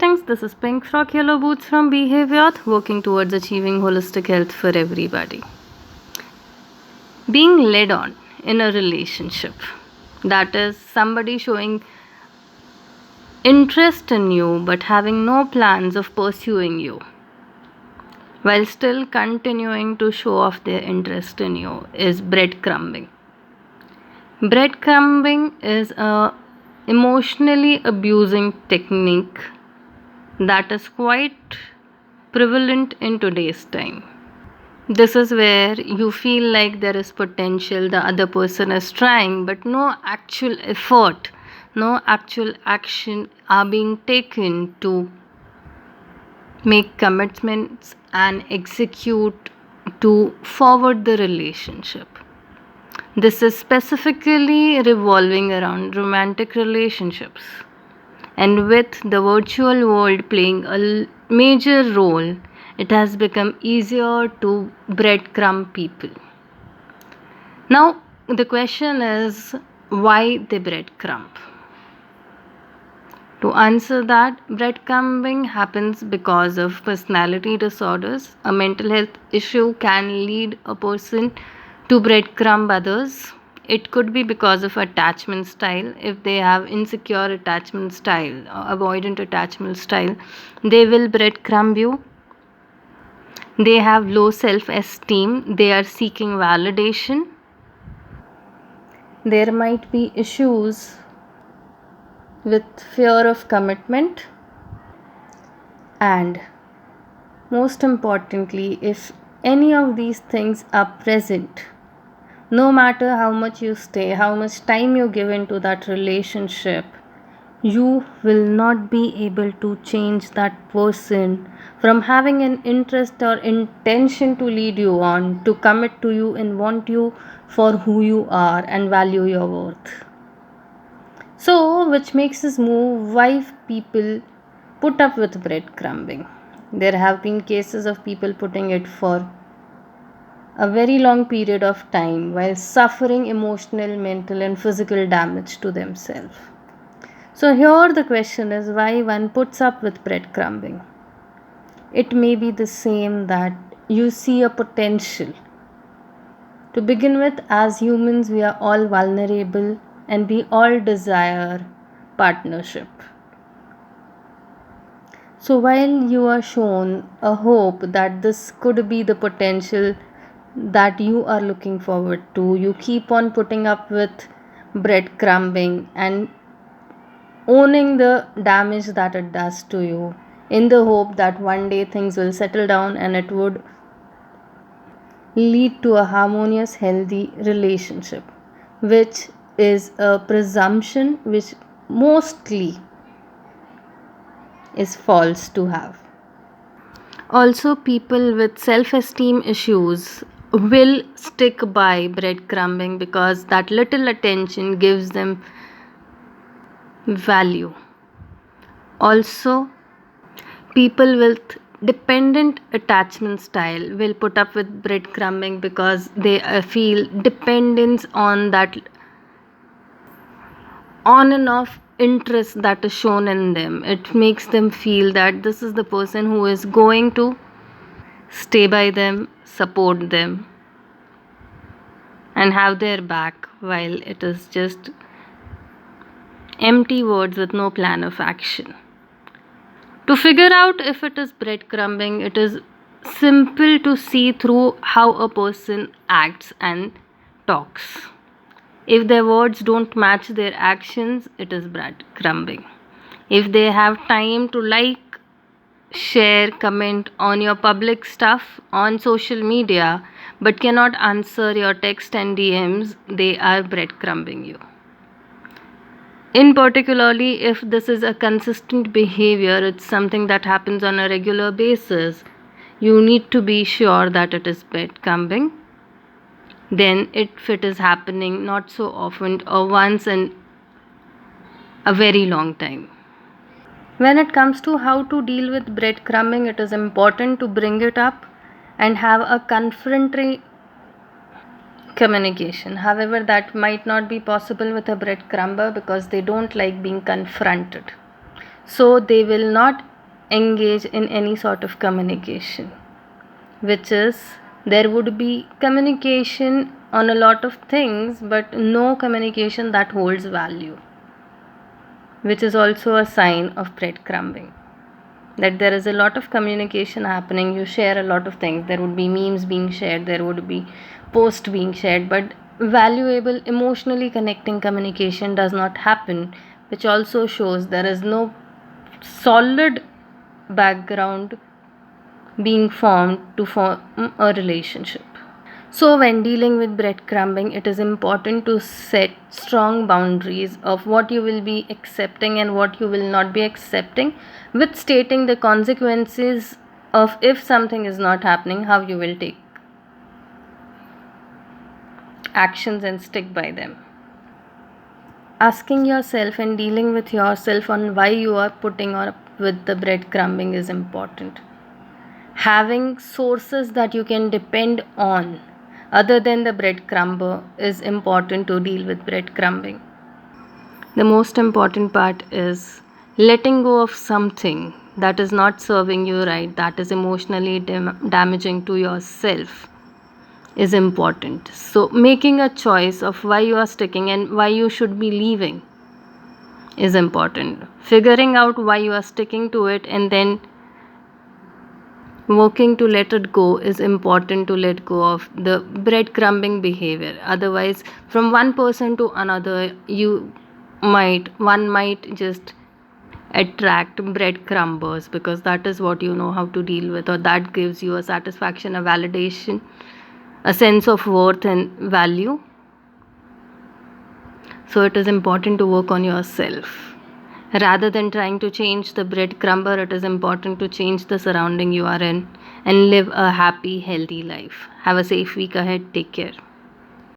Greetings, this is Pink Frock Yellow Boots from Behaviour, working towards achieving holistic health for everybody. Being led on in a relationship, that is, somebody showing interest in you but having no plans of pursuing you, while still continuing to show off their interest in you, is breadcrumbing. Breadcrumbing is a emotionally abusing technique that is quite prevalent in today's time. This is where you feel like there is potential, the other person is trying, but no actual effort, no actual action are being taken to make commitments and execute to forward the relationship. This is specifically revolving around romantic relationships. And with the virtual world playing a major role, it has become easier to breadcrumb people. Now, the question is, why they breadcrumb? To answer that, breadcrumbing happens because of personality disorders. A mental health issue can lead a person to breadcrumb others. It could be because of attachment style. If they have insecure attachment style or avoidant attachment style, they will breadcrumb you. They have low self-esteem. They are seeking validation. There might be issues with fear of commitment. And most importantly, if any of these things are present, no matter how much you stay, how much time you give into that relationship, you will not be able to change that person from having an interest or intention to lead you on, to commit to you and want you for who you are and value your worth. So, which makes us move why people put up with breadcrumbing. There have been cases of people putting it for a very long period of time while suffering emotional, mental, and physical damage to themselves. So, here the question is why one puts up with breadcrumbing. It may be the same that you see a potential. To begin with, as humans, we are all vulnerable and we all desire partnership. So, while you are shown a hope that this could be the potential that you are looking forward to, you keep on putting up with breadcrumbing and owning the damage that it does to you in the hope that one day things will settle down and it would lead to a harmonious, healthy relationship, which is a presumption which mostly is false to have. Also, people with self-esteem issues will stick by breadcrumbing because that little attention gives them value. Also, people with dependent attachment style will put up with breadcrumbing because they feel dependence on that on and off interest that is shown in them. It makes them feel that this is the person who is going to stay by them, support them, and have their back, while it is just empty words with no plan of action. To figure out if it is breadcrumbing, it is simple to see through how a person acts and talks. If their words don't match their actions, it is breadcrumbing. If they have time to like, share, comment on your public stuff on social media but cannot answer your text and DMs, they are breadcrumbing you. In particularly, if this is a consistent behavior, it's something that happens on a regular basis, you need to be sure that it is breadcrumbing. Then if it is happening not so often or once in a very long time. When it comes to how to deal with breadcrumbing, it is important to bring it up and have a confrontatory communication. However, that might not be possible with a breadcrumber because they don't like being confronted. So they will not engage in any sort of communication, which is there would be communication on a lot of things, but no communication that holds value, which is also a sign of breadcrumbing. That there is a lot of communication happening, you share a lot of things, there would be memes being shared, there would be posts being shared, but valuable emotionally connecting communication does not happen, which also shows there is no solid background being formed to form a relationship. So, when dealing with breadcrumbing, it is important to set strong boundaries of what you will be accepting and what you will not be accepting, with stating the consequences of if something is not happening, how you will take actions and stick by them. Asking yourself and dealing with yourself on why you are putting up with the breadcrumbing is important. Having sources that you can depend on other than the breadcrumber is important to deal with breadcrumbing. The most important part is letting go of something that is not serving you right, that is emotionally damaging to yourself, is important. So, making a choice of why you are sticking and why you should be leaving is important. Figuring out why you are sticking to it and then working to let it go is important, to let go of the breadcrumbing behavior. Otherwise, from one person to another, one might just attract breadcrumbers, because that is what you know how to deal with, or that gives you a satisfaction, a validation, a sense of worth and value. So it is important to work on yourself. Rather than trying to change the breadcrumber, it is important to change the surrounding you are in and live a happy, healthy life. Have a safe week ahead. Take care.